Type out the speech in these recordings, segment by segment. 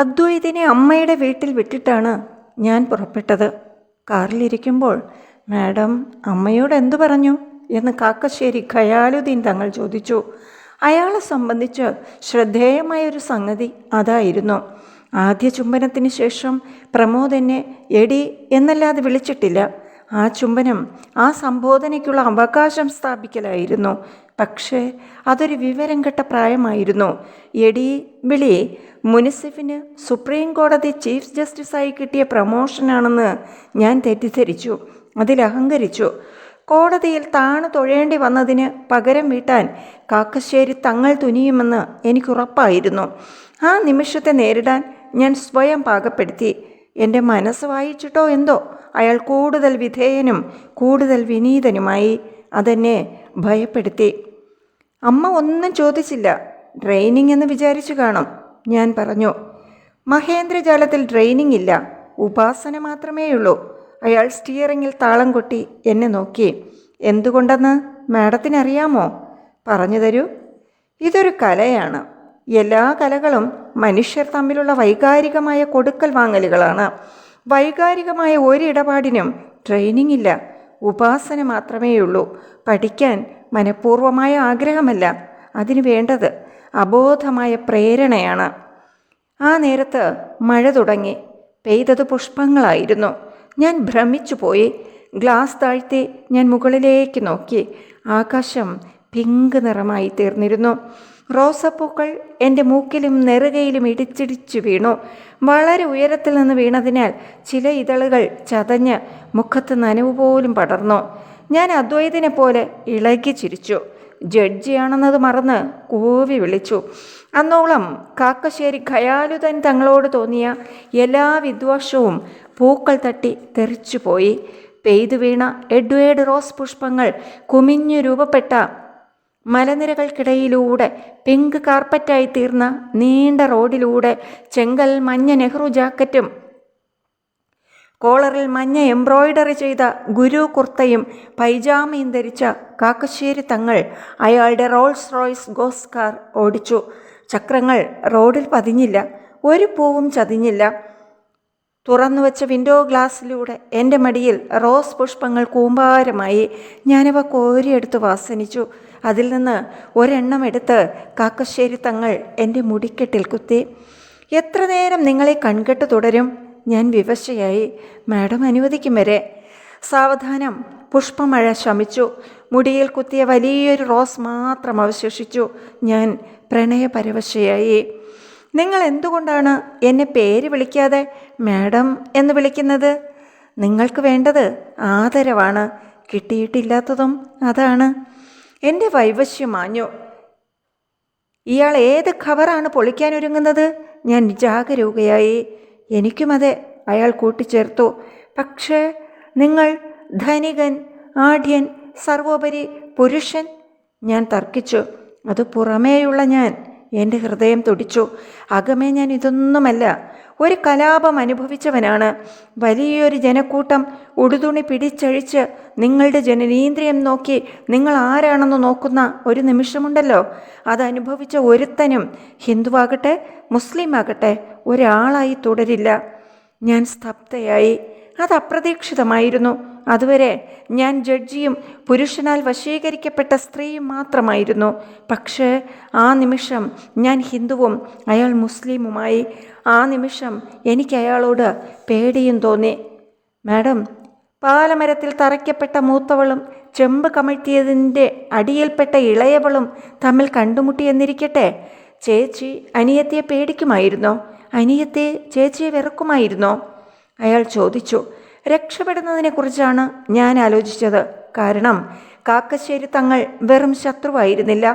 അദ്വൈതിനെ അമ്മയുടെ വീട്ടിൽ വിട്ടിട്ടാണ് ഞാൻ പുറപ്പെട്ടത്. കാറിലിരിക്കുമ്പോൾ മാഡം അമ്മയോട് എന്തു പറഞ്ഞു എന്ന് കാക്കശ്ശേരി ഖയാലുദ്ദീൻ തങ്ങൾ ചോദിച്ചു. അയാളെ സംബന്ധിച്ച് ശ്രദ്ധേയമായൊരു സംഗതി അതായിരുന്നു. ആദ്യ ചുംബനത്തിന് ശേഷം പ്രമോദ് എന്നെ എടി എന്നല്ലാതെ വിളിച്ചിട്ടില്ല. ആ ചുംബനം ആ സംബോധനയ്ക്കുള്ള അവകാശം സ്ഥാപിക്കലായിരുന്നു. പക്ഷേ അതൊരു വിവരം കെട്ട പ്രായമായിരുന്നു. എടി വിളി മുനിസിഫിന് സുപ്രീം കോടതി ചീഫ് ജസ്റ്റിസായി കിട്ടിയ പ്രമോഷനാണെന്ന് ഞാൻ തെറ്റിദ്ധരിച്ചു. അതിലഹങ്കരിച്ചു. കോടതിയിൽ താണു തൊഴേണ്ടി വന്നതിന് പകരം വീട്ടാൻ കാക്കശ്ശേരി തങ്ങൾ തുനിയുമെന്ന് എനിക്കുറപ്പായിരുന്നു. ആ നിമിഷത്തെ നേരിടാൻ ഞാൻ സ്വയം പാകപ്പെടുത്തി. എൻ്റെ മനസ്സ് വായിച്ചിട്ടോ എന്തോ അയാൾ കൂടുതൽ വിധേയനും കൂടുതൽ വിനീതനുമായി. അതെന്നെ ഭയപ്പെടുത്തി. അമ്മ ഒന്നും ചോദിച്ചില്ല. ട്രെയിനിങ് എന്ന് വിചാരിച്ചു കാണും, ഞാൻ പറഞ്ഞു. മഹേന്ദ്രജാലത്തിൽ ട്രെയിനിങ് ഇല്ല, ഉപാസന മാത്രമേയുള്ളൂ. അയാൾ സ്റ്റിയറിങ്ങിൽ താളം കൊട്ടി എന്നെ നോക്കി. എന്തുകൊണ്ടെന്ന് മാഡത്തിനറിയാമോ? പറഞ്ഞു തരൂ. ഇതൊരു കലയാണ്. എല്ലാ കലകളും മനുഷ്യർ തമ്മിലുള്ള വൈകാരികമായ കൊടുക്കൽ വാങ്ങലുകളാണ്. വൈകാരികമായ ഒരിടപാടിനും ട്രെയിനിങ് ഇല്ല, ഉപാസന മാത്രമേയുള്ളൂ. പഠിക്കാൻ മനഃപൂർവമായ ആഗ്രഹമല്ല, അതിനു വേണ്ടത് അബോധമായ പ്രേരണയാണ്. ആ നേരത്ത് മഴ തുടങ്ങി. പെയ്തത് പുഷ്പങ്ങളായിരുന്നു. ഞാൻ ഭ്രമിച്ചു പോയി. ഗ്ലാസ് താഴ്ത്തി ഞാൻ മുകളിലേക്ക് നോക്കി. ആകാശം പിങ്ക് നിറമായി തീർന്നിരുന്നു. റോസപ്പൂക്കൾ എൻ്റെ മൂക്കിലും നെറുകയിലും ഇടിച്ചിടിച്ചു വീണു. വളരെ ഉയരത്തിൽ നിന്ന് വീണതിനാൽ ചില ഇതളുകൾ ചതഞ്ഞ് മുഖത്ത് നനവ് പോലും പടർന്നു. ഞാൻ അദ്വൈതിനെ പോലെ ഇളകി ചിരിച്ചു. ജഡ്ജിയാണെന്നത് മറന്ന് കൂവി വിളിച്ചു. അന്നോളം കാക്കശ്ശേരി ഖയാലുദ്ദീൻ തങ്ങളോട് തോന്നിയ എല്ലാ വിദ്വേഷവും പൂക്കൾ തട്ടി തെറിച്ചുപോയി. പെയ്തു വീണ എഡ്വേർഡ് റോസ് പുഷ്പങ്ങൾ കുമിഞ്ഞു രൂപപ്പെട്ട മലനിരകൾക്കിടയിലൂടെ പിങ്ക് കാർപ്പറ്റായി തീർന്ന നീണ്ട റോഡിലൂടെ ചെങ്കൽ മഞ്ഞ നെഹ്റു ജാക്കറ്റും കോളറിൽ മഞ്ഞ എംബ്രോയിഡറി ചെയ്ത ഗുരു കുർത്തയും പൈജാമയും ധരിച്ച കാക്കശ്ശേരി തങ്ങൾ അയാളുടെ റോൾസ് റോയ്സ് ഗോസ്റ്റ് കാർ ഓടിച്ചു. ചക്രങ്ങൾ റോഡിൽ പതിഞ്ഞില്ല, ഒരു പൂവും ചതിഞ്ഞില്ല. തുറന്നുവെച്ച വിൻഡോ ഗ്ലാസ്സിലൂടെ എൻ്റെ മടിയിൽ റോസ് പുഷ്പങ്ങൾ കൂമ്പാരമായി. ഞാനവ കോരിയെടുത്ത് വാസനിച്ചു. അതിൽ നിന്ന് ഒരെണ്ണം എടുത്ത് കാക്കശ്ശേരി തങ്ങൾ എൻ്റെ മുടിക്കെട്ടിൽ കുത്തി. എത്ര നേരം നിങ്ങളെ കൺകെട്ട് തുടരും? ഞാൻ വിവശയായി. മാഡം അനുവദിക്കും വരെ. സാവധാനം പുഷ്പമഴ ശമിച്ചു. മുടിയിൽ കുത്തിയ വലിയൊരു റോസ് മാത്രം അവശേഷിച്ചു. ഞാൻ പ്രണയപരവശയായി. നിങ്ങൾ എന്തുകൊണ്ടാണ് എന്നെ പേര് വിളിക്കാതെ മാഡം എന്ന് വിളിക്കുന്നത്? നിങ്ങൾക്ക് വേണ്ടത് ആദരവാണ്. കിട്ടിയിട്ടില്ലാത്തതും അതാണ്. എൻ്റെ വൈവശ്യം മാഞ്ഞു. ഇയാൾ ഏത് ഖബറാണ് പൊളിക്കാനൊരുങ്ങുന്നത്? ഞാൻ ജാഗരൂകയായി. എനിക്കുമതെ, അയാൾ കൂട്ടിച്ചേർത്തു. പക്ഷേ നിങ്ങൾ ധനികൻ, ആഢ്യൻ, സർവോപരി പുരുഷൻ, ഞാൻ തർക്കിച്ചു. അത് പുറമേയുള്ള ഞാൻ. എൻ്റെ ഹൃദയം തുടിച്ചു. അകമേ ഞാൻ ഇതൊന്നുമല്ല. ഒരു കലാപം അനുഭവിച്ചവനാണ്. വലിയൊരു ജനക്കൂട്ടം ഉടുതുണി പിടിച്ചഴിച്ച് നിങ്ങളുടെ ജനനേന്ദ്രിയം നോക്കി നിങ്ങൾ ആരാണെന്ന് നോക്കുന്ന ഒരു നിമിഷമുണ്ടല്ലോ, അതനുഭവിച്ച ഒരുത്തനും ഹിന്ദുവാകട്ടെ മുസ്ലിം ആകട്ടെ ഒരാളായി തുടരില്ല. ഞാൻ സ്തബ്ധയായി. അത് അപ്രതീക്ഷിതമായിരുന്നു. അതുവരെ ഞാൻ ജഡ്ജിയും പുരുഷനാൽ വശീകരിക്കപ്പെട്ട സ്ത്രീയും മാത്രമായിരുന്നു. പക്ഷേ ആ നിമിഷം ഞാൻ ഹിന്ദുവും അയാൾ മുസ്ലിമുമായി. ആ നിമിഷം എനിക്ക് അയാളോട് പേടിയും തോന്നി. മാഡം, പാലമരത്തിൽ തറയ്ക്കപ്പെട്ട മൂത്തവളും ചെമ്പ് കമഴ്ത്തിയതിൻ്റെ അടിയിൽപ്പെട്ട ഇളയവളും തമ്മിൽ കണ്ടുമുട്ടിയെന്നിരിക്കട്ടെ. ചേച്ചി അനിയത്തിയെ പേടിക്കുമായിരുന്നോ? അനിയത്തെ ചേച്ചിയെ വെറുക്കുമായിരുന്നോ? അയാൾ ചോദിച്ചു. രക്ഷപ്പെടുന്നതിനെക്കുറിച്ചാണ് ഞാൻ ആലോചിച്ചത്. കാരണം കാക്കശ്ശേരി തങ്ങൾ വെറും ശത്രുവായിരുന്നില്ല,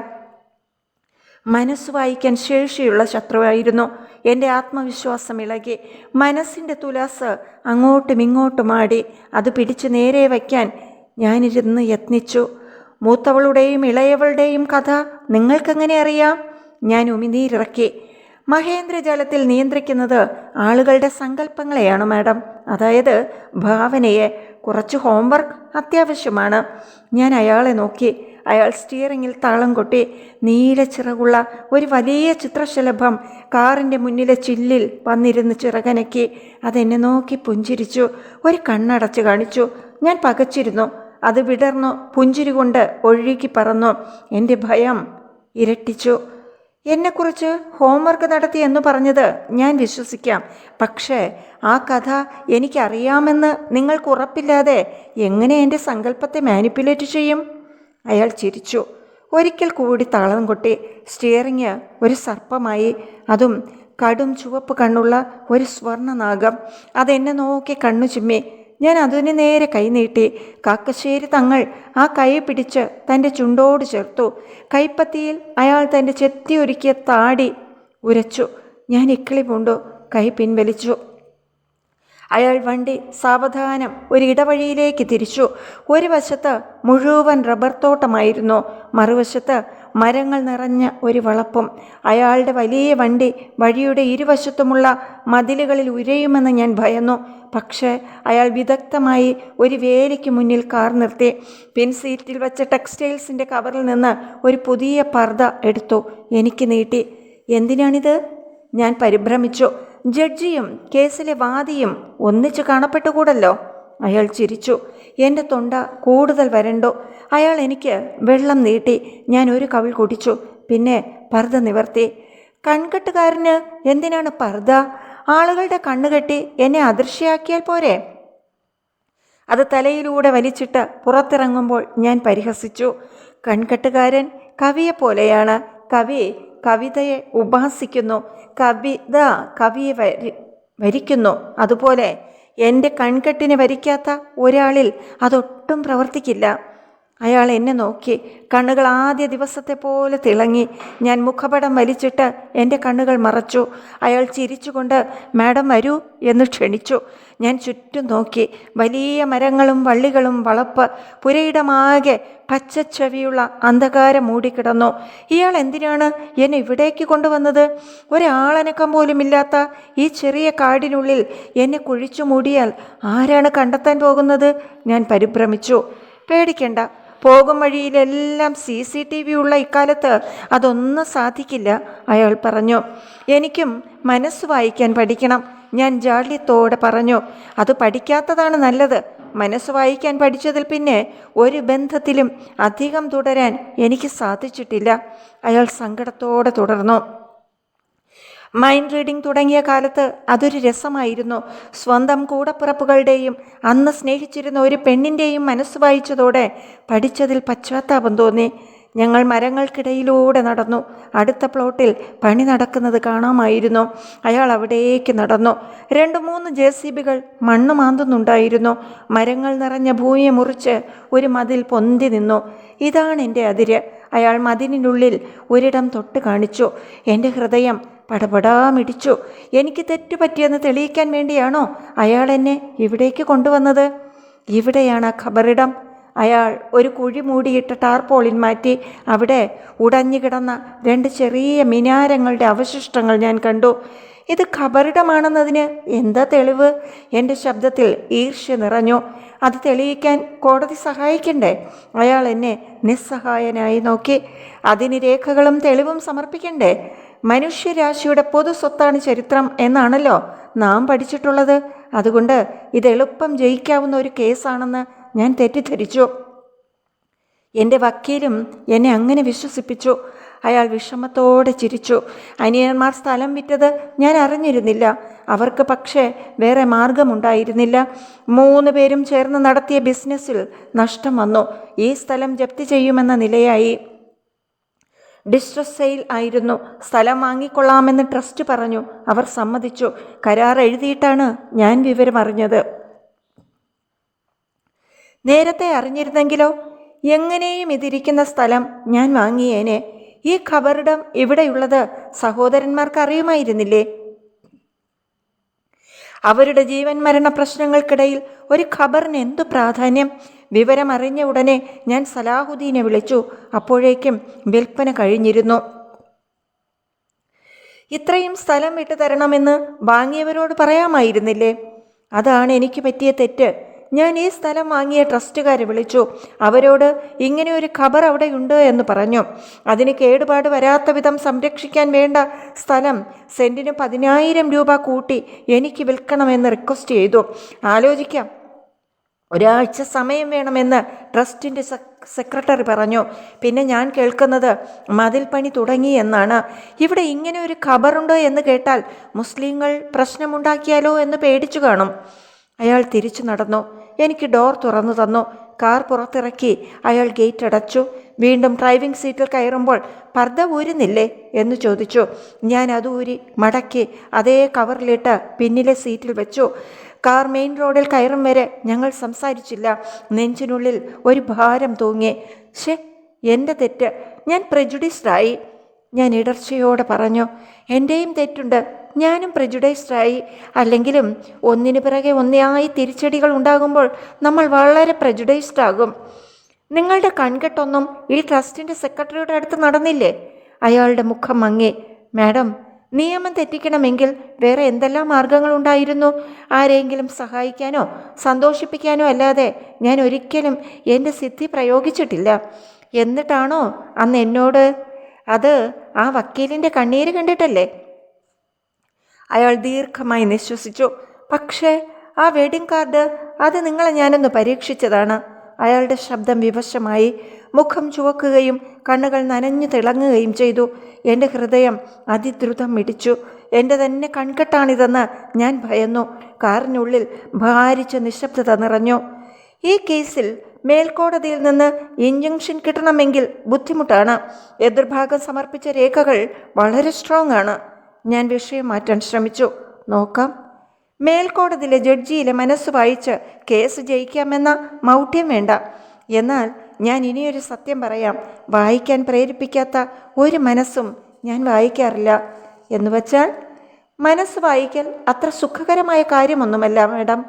മനസ്സ് വായിക്കാൻ ശേഷിയുള്ള ശത്രുവായിരുന്നു. എൻ്റെ ആത്മവിശ്വാസം ഇളകി. മനസ്സിൻ്റെ തുലാസ് അങ്ങോട്ടും ഇങ്ങോട്ടും ആടി. അത് പിടിച്ച് നേരെ വയ്ക്കാൻ ഞാനിരുന്ന് യത്നിച്ചു. മൂത്തവളുടെയും ഇളയവളുടെയും കഥ നിങ്ങൾക്കെങ്ങനെ അറിയാം? ഞാൻ ഉമിനീരിറക്കി. മഹേന്ദ്രജാലത്തിൽ നിയന്ത്രിക്കുന്നത് ആളുകളുടെ സങ്കല്പങ്ങളെയാണ് മാഡം, അതായത് ഭാവനയെ. കുറച്ച് ഹോംവർക്ക് അത്യാവശ്യമാണ്. ഞാൻ അയാളെ നോക്കി. അയാൾ സ്റ്റിയറിങ്ങിൽ താളം കൊട്ടി. നീല ചിറകുള്ള ഒരു വലിയ ചിത്രശലഭം കാറിൻ്റെ മുന്നിലെ ചില്ലിൽ വന്നിരുന്ന് ചിറകനക്കി. അതെന്നെ നോക്കി പുഞ്ചിരിച്ചു. ഒരു കണ്ണടച്ച് കാണിച്ചു. ഞാൻ പകച്ചിരുന്നു. അത് വിടർന്നു പുഞ്ചിരി കൊണ്ട് ഒഴുകി പറന്നു. എൻ്റെ ഭയം ഇരട്ടിച്ചു. എന്നെക്കുറിച്ച് ഹോംവർക്ക് നടത്തി എന്ന് പറഞ്ഞത് ഞാൻ വിശ്വസിക്കാം. പക്ഷേ ആ കഥ എനിക്കറിയാമെന്ന് നിങ്ങൾക്ക് ഉറപ്പില്ലാതെ എങ്ങനെ എൻ്റെ സങ്കല്പത്തെ മാനിപ്പുലേറ്റ് ചെയ്യും? അയാൾ ചിരിച്ചു. ഒരിക്കൽ കൂടി താളം കൊട്ടി. സ്റ്റിയറിങ് ഒരു സർപ്പമായി. അതും കടും ചുവപ്പ് കണ്ണുള്ള ഒരു സ്വർണ്ണനാഗം. അതെന്നെ നോക്കി കണ്ണു ചിമ്മി. ഞാൻ അതിന് നേരെ കൈനീട്ടി. കാക്കശ്ശേരി തങ്ങൾ ആ കൈ പിടിച്ച് തൻ്റെ ചുണ്ടോട് ചേർത്തു. കൈപ്പത്തിയിൽ അയാൾ തൻ്റെ ചെത്തിയൊരുക്കിയ താടി ഉരച്ചു. ഞാൻ ഇക്കിളി പൂണ്ടു. കൈ പിൻവലിച്ചു. അയാൾ വണ്ടി സാവധാനം ഒരു ഇടവഴിയിലേക്ക് തിരിച്ചു. ഒരു വശത്ത് മുഴുവൻ റബ്ബർ തോട്ടമായിരുന്നു, മറുവശത്ത് മരങ്ങൾ നിറഞ്ഞ ഒരു വളപ്പും. അയാളുടെ വലിയ വണ്ടി വഴിയുടെ ഇരുവശത്തുമുള്ള മതിലുകളിൽ ഉരയുമെന്ന് ഞാൻ ഭയന്നു. പക്ഷേ അയാൾ വിദഗ്ധമായി ഒരു വേലിക്ക് മുന്നിൽ കാർ നിർത്തി. പിൻസീറ്റിൽ വെച്ച ടെക്സ്റ്റൈൽസിൻ്റെ കവറിൽ നിന്ന് ഒരു പുതിയ പർദ്ദ എടുത്തു എനിക്ക് നീട്ടി. എന്തിനാണിത്? ഞാൻ പരിഭ്രമിച്ചു. ജഡ്ജിയും കേസിലെ വാദിയും ഒന്നിച്ച് കാണപ്പെട്ടുകൂടല്ലോ. അയാൾ ചിരിച്ചു. എൻ്റെ തൊണ്ട കൂടുതൽ വരണ്ടു. അയാൾ എനിക്ക് വെള്ളം നീട്ടി. ഞാൻ ഒരു കവിൾ കുടിച്ചു. പിന്നെ പർദ്ദ നിവർത്തി. കൺകെട്ടുകാരന് എന്തിനാണ് പർദ്ദ? ആളുകളുടെ കണ്ണുകെട്ടി എന്നെ അദൃശ്യയാക്കിയാൽ പോരെ? അത് തലയിലൂടെ വലിച്ചിട്ട് പുറത്തിറങ്ങുമ്പോൾ ഞാൻ പരിഹസിച്ചു. കൺകെട്ടുകാരൻ കവിയെപ്പോലെയാണ്. കവി കവിതയെ ഉപാസിക്കുന്നു, കവിത കവിയെ വരിക്കുന്നു. അതുപോലെ എൻ്റെ കൺകെട്ടിനെ വരിക്കാത്ത ഒരാളിൽ അതൊട്ടും പ്രവർത്തിക്കില്ല. അയാൾ എന്നെ നോക്കി. കണ്ണുകൾ ആദ്യ ദിവസത്തെ പോലെ തിളങ്ങി. ഞാൻ മുഖപടം വലിച്ചിട്ട് എൻ്റെ കണ്ണുകൾ മറച്ചു. അയാൾ ചിരിച്ചുകൊണ്ട് മാഡം വരൂ എന്ന് ക്ഷണിച്ചു. ഞാൻ ചുറ്റും നോക്കി. വലിയ മരങ്ങളും വള്ളികളും വളപ്പ്. പുരയിടമാകെ പച്ചച്ചെവിയുള്ള അന്ധകാരം മൂടിക്കിടന്നു. ഇയാൾ എന്തിനാണ് എന്നെ ഇവിടേക്ക് കൊണ്ടുവന്നത്? ഒരാളനക്കം പോലുമില്ലാത്ത ഈ ചെറിയ കാടിനുള്ളിൽ എന്നെ കുഴിച്ചു മൂടിയാൽ ആരാണ് കണ്ടെത്താൻ പോകുന്നത്? ഞാൻ പരിഭ്രമിച്ചു. പേടിക്കണ്ട, പോകും വഴിയിലെല്ലാം CCTV ഉള്ള ഇക്കാലത്ത് അതൊന്നും സാധിക്കില്ല, അയാൾ പറഞ്ഞു. എനിക്കും മനസ്സ് വായിക്കാൻ പഠിക്കണം, ഞാൻ ജാള്യത്തോടെ പറഞ്ഞു. അത് പഠിക്കാത്തതാണ് നല്ലത്. മനസ്സ് വായിക്കാൻ പഠിച്ചതിൽ പിന്നെ ഒരു ബന്ധത്തിലും അധികം തുടരാൻ എനിക്ക് സാധിച്ചിട്ടില്ല, അയാൾ സങ്കടത്തോടെ തുടർന്നു. മൈൻഡ് റീഡിംഗ് തുടങ്ങിയ കാലത്ത് അതൊരു രസമായിരുന്നു. സ്വന്തം കൂടപ്പിറപ്പുകളുടെയും അന്ന് സ്നേഹിച്ചിരുന്ന ഒരു പെണ്ണിൻ്റെയും മനസ്സ് വായിച്ചതോടെ പഠിച്ചതിൽ പശ്ചാത്താപം തോന്നി. ഞങ്ങൾ മരങ്ങൾക്കിടയിലൂടെ നടന്നു. അടുത്ത പ്ലോട്ടിൽ പണി നടക്കുന്നത് കാണാമായിരുന്നു. അയാൾ അവിടേക്ക് നടന്നു. 2-3 JCBകൾ മണ്ണ് മാന്തുന്നുണ്ടായിരുന്നു. മരങ്ങൾ നിറഞ്ഞ ഭൂമിയെ മുറിച്ച് ഒരു മതിൽ പൊന്തി നിന്നു. ഇതാണ് എൻ്റെ അതിര്. അയാൾ മതിലിനുള്ളിൽ ഒരിടം തൊട്ട് കാണിച്ചു. എൻ്റെ ഹൃദയം പടപടാമിടിച്ചു. എനിക്ക് തെറ്റുപറ്റിയെന്ന് തെളിയിക്കാൻ വേണ്ടിയാണോ അയാൾ എന്നെ ഇവിടേക്ക് കൊണ്ടുവന്നത്? ഇവിടെയാണ് ആ ഖബറിടം. അയാൾ ഒരു കുഴി മൂടിയിട്ട ടാർപോളിൻ മാറ്റി. അവിടെ ഉടഞ്ഞു കിടന്ന 2 ചെറിയ മിനാരങ്ങളുടെ അവശിഷ്ടങ്ങൾ ഞാൻ കണ്ടു. ഇത് ഖബറിടമാണെന്നതിന് എന്താ തെളിവ്? എൻ്റെ ശബ്ദത്തിൽ ഈർഷ്യ നിറഞ്ഞു. അത് തെളിയിക്കാൻ കോടതി സഹായിക്കണ്ടേ? അയാൾ എന്നെ നിസ്സഹായനായി നോക്കി. അതിന് രേഖകളും തെളിവും സമർപ്പിക്കണ്ടേ? മനുഷ്യരാശിയുടെ പൊതു സ്വത്താണ് ചരിത്രം എന്നാണല്ലോ നാം പഠിച്ചിട്ടുള്ളത്. അതുകൊണ്ട് ഇത് എളുപ്പം ജയിക്കാവുന്ന ഒരു കേസാണെന്ന് ഞാൻ തെറ്റിദ്ധരിച്ചു. എൻ്റെ വക്കീലും എന്നെ അങ്ങനെ വിശ്വസിപ്പിച്ചു. അയാൾ വിഷമത്തോടെ ചിരിച്ചു. അനിയന്മാർ സ്ഥലം വിറ്റത് ഞാൻ അറിഞ്ഞിരുന്നില്ല. അവർക്ക് പക്ഷേ വേറെ മാർഗമുണ്ടായിരുന്നില്ല. 3 പേരും ചേർന്ന് നടത്തിയ ബിസിനസ്സിൽ നഷ്ടം വന്നു. ഈ സ്ഥലം ജപ്തി ചെയ്യുമെന്ന നിലയായി. ഡിസ്ട്രസ് സെയിൽ ആയിരുന്നു. സ്ഥലം വാങ്ങിക്കൊള്ളാമെന്ന് ട്രസ്റ്റ് പറഞ്ഞു. അവർ സമ്മതിച്ചു. കരാർ എഴുതിയിട്ടാണ് ഞാൻ വിവരം അറിഞ്ഞത്. നേരത്തെ അറിഞ്ഞിരുന്നെങ്കിലോ എങ്ങനെയും ഇതിരിക്കുന്ന സ്ഥലം ഞാൻ വാങ്ങിയേനെ. ഈ ഖബറിടം ഇവിടെയുള്ളത് സഹോദരന്മാർക്ക് അറിയുമായിരുന്നില്ലേ? അവരുടെ ജീവൻ മരണ പ്രശ്നങ്ങൾക്കിടയിൽ ഒരു ഖബറിന് എന്തു പ്രാധാന്യം? വിവരം അറിഞ്ഞ ഉടനെ ഞാൻ സലാഹുദ്ദീനെ വിളിച്ചു. അപ്പോഴേക്കും വിൽപ്പന കഴിഞ്ഞിരുന്നു. ഇത്രയും സ്ഥലം വിട്ടു തരണമെന്ന് വാങ്ങിയവരോട് പറയാമായിരുന്നില്ലേ? അതാണ് എനിക്ക് പറ്റിയ തെറ്റ്. ഞാൻ ഈ സ്ഥലം വാങ്ങിയ ട്രസ്റ്റുകാരെ വിളിച്ചു. അവരോട് ഇങ്ങനെ ഒരു ഖബർ അവിടെയുണ്ട് എന്ന് പറഞ്ഞു. അതിന് കേടുപാട് വരാത്ത വിധം സംരക്ഷിക്കാൻ വേണ്ട സ്ഥലം സെൻറ്റിന് 10,000 രൂപ കൂട്ടി എനിക്ക് വിൽക്കണമെന്ന് റിക്വസ്റ്റ് ചെയ്തു. ആലോചിക്കാം, ഒരാഴ്ച സമയം വേണമെന്ന് ട്രസ്റ്റിൻ്റെ സെക്രട്ടറി പറഞ്ഞു. പിന്നെ ഞാൻ കേൾക്കുന്നത് മതിൽ പണി തുടങ്ങി എന്നാണ്. ഇവിടെ ഇങ്ങനെ ഒരു ഖബറുണ്ടോ എന്ന് കേട്ടാൽ മുസ്ലിങ്ങൾ പ്രശ്നമുണ്ടാക്കിയാലോ എന്ന് പേടിച്ചു കാണും. അയാൾ തിരിച്ചു നടന്നു. എനിക്ക് ഡോർ തുറന്നു തന്നു. കാർ പുറത്തിറക്കി അയാൾ ഗേറ്റ് അടച്ചു. വീണ്ടും ഡ്രൈവിംഗ് സീറ്റിൽ കയറുമ്പോൾ പർദ്ദ ഊരുന്നില്ലേ എന്ന് ചോദിച്ചു. ഞാൻ അത് ഊരി മടക്കി അതേ കവറിലിട്ട് പിന്നിലെ സീറ്റിൽ വെച്ചു. കാർ മെയിൻ റോഡിൽ കയറും വരെ ഞങ്ങൾ സംസാരിച്ചില്ല. നെഞ്ചിനുള്ളിൽ ഒരു ഭാരം തൂങ്ങി. എൻ്റെ തെറ്റ്, ഞാൻ പ്രെജുഡിസ്ഡായി. ഞാൻ ഇടർച്ചയോടെ പറഞ്ഞു. എൻ്റെയും തെറ്റുണ്ട്, ഞാനും പ്രെജുഡൈസ്ഡായി. അല്ലെങ്കിലും ഒന്നിനു പിറകെ ഒന്നായി തിരിച്ചടികൾ ഉണ്ടാകുമ്പോൾ നമ്മൾ വളരെ പ്രെജുഡൈസ്ഡ് ആകും. നിങ്ങളുടെ കൺകെട്ടൊന്നും ഈ ട്രസ്റ്റിൻ്റെ സെക്രട്ടറിയുടെ അടുത്ത് നടന്നില്ലേ? അയാളുടെ മുഖം മങ്ങി. മാഡം, നിയമം തെറ്റിക്കണമെങ്കിൽ വേറെ എന്തെല്ലാം മാർഗങ്ങളുണ്ടായിരുന്നു? ആരെങ്കിലും സഹായിക്കാനോ സന്തോഷിപ്പിക്കാനോ അല്ലാതെ ഞാൻ ഒരിക്കലും എൻ്റെ സിദ്ധി പ്രയോഗിച്ചിട്ടില്ല. എന്നിട്ടാണോ അന്ന് എന്നോട്? അത് ആ വക്കീലിൻ്റെ കണ്ണീര് കണ്ടിട്ടല്ലേ? അയാൾ ദീർഘമായി നിശ്വസിച്ചു. പക്ഷേ ആ വെഡിങ് കാർഡ്, അത് നിങ്ങളെ ഞാനൊന്ന് പരീക്ഷിച്ചതാണ്. അയാളുടെ ശബ്ദം വിവശമായി. മുഖം ചുവക്കുകയും കണ്ണുകൾ നനഞ്ഞു തിളങ്ങുകയും ചെയ്തു. എൻ്റെ ഹൃദയം അതിദ്രുതം മിടിച്ചു. എൻ്റെ തന്നെ കൺകെട്ടാണിതെന്ന് ഞാൻ ഭയന്നു. കാറിനുള്ളിൽ ഭാരിച്ച നിശബ്ദത നിറഞ്ഞു. ഈ കേസിൽ മേൽക്കോടതിയിൽ നിന്ന് ഇൻജങ്ഷൻ കിട്ടണമെങ്കിൽ ബുദ്ധിമുട്ടാണ്. എതിർഭാഗം സമർപ്പിച്ച രേഖകൾ വളരെ സ്ട്രോങ് ആണ്. ഞാൻ വിഷയം മാറ്റാൻ ശ്രമിച്ചു. നോക്കാം, മേൽക്കോടതിയിലെ ജഡ്ജിയിലെ മനസ്സ് വായിച്ച് കേസ് ജയിക്കാമെന്ന മൗഢ്യം വേണ്ട. എന്നാൽ ഞാൻ ഇനിയൊരു സത്യം പറയാം. വായിക്കാൻ പ്രേരിപ്പിക്കാത്ത ഒരു മനസ്സും ഞാൻ വായിക്കാറില്ല. എന്ന് വച്ചാൽ മനസ്സ് വായിക്കൽ അത്ര സുഖകരമായ കാര്യമൊന്നുമല്ല മാഡം.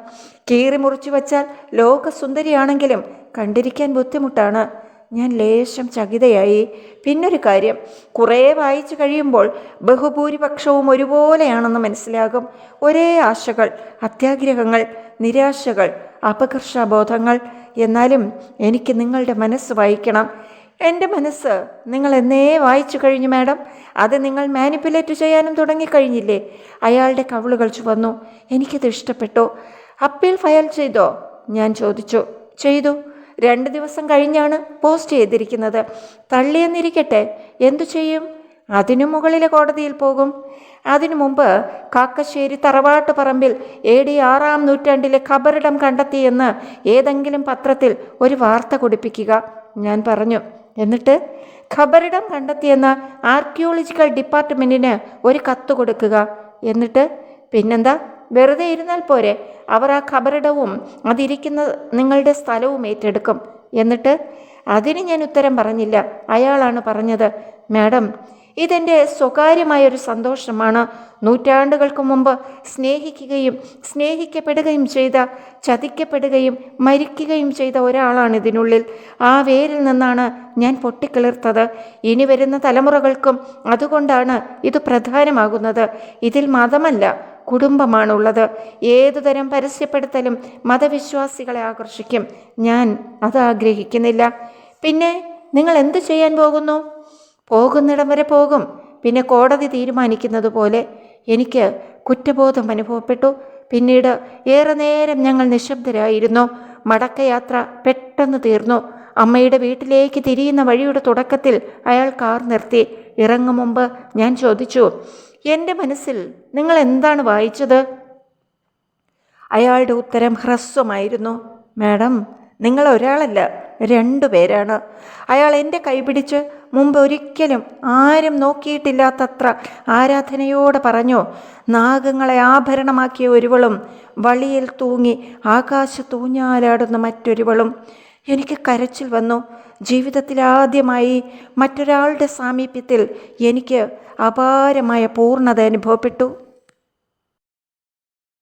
കീറി മുറിച്ചു വച്ചാൽ ലോകസുന്ദരിയാണെങ്കിലും കണ്ടിരിക്കാൻ ബുദ്ധിമുട്ടാണ്. ഞാൻ ലേശം ചകിതയായി. പിന്നൊരു കാര്യം, കുറേ വായിച്ചു കഴിയുമ്പോൾ ബഹുഭൂരിപക്ഷവും ഒരുപോലെയാണെന്ന് മനസ്സിലാകും. ഒരേ ആശകൾ, അത്യാഗ്രഹങ്ങൾ, നിരാശകൾ, അപകർഷബോധങ്ങൾ. എന്നാലും എനിക്ക് നിങ്ങളുടെ മനസ്സ് വായിക്കണം. എൻ്റെ മനസ്സ് നിങ്ങൾ എന്നേ വായിച്ചു കഴിഞ്ഞു മാഡം. അത് നിങ്ങൾ മാനിപ്പുലേറ്റ് ചെയ്യാനും തുടങ്ങിക്കഴിഞ്ഞില്ലേ? അയാളുടെ കവിളുകൾ ചുവന്നു. എനിക്കത് ഇഷ്ടപ്പെട്ടു. അപ്പീൽ ഫയൽ ചെയ്തോ? ഞാൻ ചോദിച്ചു. ചെയ്തു. 2 ദിവസം കഴിഞ്ഞാണ് പോസ്റ്റ് ചെയ്തിരിക്കുന്നത്. തള്ളിയെന്നിരിക്കട്ടെ, എന്തു ചെയ്യും? അതിനു മുകളിലെ കോടതിയിൽ പോകും. അതിനു മുമ്പ് കാക്കശ്ശേരി തറവാട്ട് പറമ്പിൽ AD 6-ാം നൂറ്റാണ്ടിലെ ഖബറിടം കണ്ടെത്തിയെന്ന് ഏതെങ്കിലും പത്രത്തിൽ ഒരു വാർത്ത കൊടുപ്പിക്കുക. ഞാൻ പറഞ്ഞു. എന്നിട്ട് ഖബറിടം കണ്ടെത്തിയെന്ന് ആർക്കിയോളജിക്കൽ ഡിപ്പാർട്ട്മെൻറ്റിന് ഒരു കത്ത് കൊടുക്കുക. എന്നിട്ട് പിന്നെന്താ, വെറുതെ ഇരുന്നാൽ പോരെ? അവർ ആ ഖബറിടവും അതിരിക്കുന്ന നിങ്ങളുടെ സ്ഥലവും ഏറ്റെടുക്കും. എന്നിട്ട് അതിന് ഞാൻ ഉത്തരം പറഞ്ഞില്ല. അയാളാണ് പറഞ്ഞത്. മാഡം, ഇതെൻ്റെ സ്വകാര്യമായൊരു സന്തോഷമാണ്. നൂറ്റാണ്ടുകൾക്ക് മുമ്പ് സ്നേഹിക്കുകയും സ്നേഹിക്കപ്പെടുകയും ചെയ്ത, ചതിക്കപ്പെടുകയും മരിക്കുകയും ചെയ്ത ഒരാളാണ് ഇതിനുള്ളിൽ. ആ വേരിൽ നിന്നാണ് ഞാൻ പൊട്ടിക്കിളിർത്തത്. ഇനി വരുന്ന തലമുറകൾക്കും അതുകൊണ്ടാണ് ഇത് പ്രധാനമാകുന്നത്. ഇതിൽ മതമല്ല, കുടുംബമാണുള്ളത്. ഏതുതരം പരസ്യപ്പെടുത്തലും മതവിശ്വാസികളെ ആകർഷിക്കും. ഞാൻ അത് ആഗ്രഹിക്കുന്നില്ല. പിന്നെ നിങ്ങൾ എന്തു ചെയ്യാൻ പോകുന്നു? പോകുന്നിടം വരെ പോകും. പിന്നെ കോടതി തീരുമാനിക്കുന്നത് പോലെ. എനിക്ക് കുറ്റബോധം അനുഭവപ്പെട്ടു. പിന്നീട് ഏറെ നേരം ഞങ്ങൾ നിശബ്ദരായിരുന്നു. മടക്കയാത്ര പെട്ടെന്ന് തീർന്നു. അമ്മയുടെ വീട്ടിലേക്ക് തിരിയുന്ന വഴിയുടെ തുടക്കത്തിൽ അയാൾ കാർ നിർത്തി. ഇറങ്ങും മുമ്പ് ഞാൻ ചോദിച്ചു, എൻ്റെ മനസ്സിൽ നിങ്ങൾ എന്താണ് വായിച്ചത്? അയാളുടെ ഉത്തരം ഹ്രസ്വമായിരുന്നു. മാഡം, നിങ്ങൾ ഒരാളല്ല, 2 പേരാണ്. അയാൾ എൻ്റെ കൈപിടിച്ച് മുമ്പ് ഒരിക്കലും ആരും നോക്കിയിട്ടില്ലാത്തത്ര ആരാധനയോടെ പറഞ്ഞു. നാഗങ്ങളെ ആഭരണമാക്കിയ ഒരുവളും വളിയിൽ തൂങ്ങി ആകാശത്തൂഞ്ഞാലാടുന്ന മറ്റൊരുവളും. എനിക്ക് കരച്ചിൽ വന്നു. ജീവിതത്തിലാദ്യമായി മറ്റൊരാളുടെ സാമീപ്യത്തിൽ എനിക്ക് അപാരമായ പൂർണ്ണത അനുഭവപ്പെട്ടു.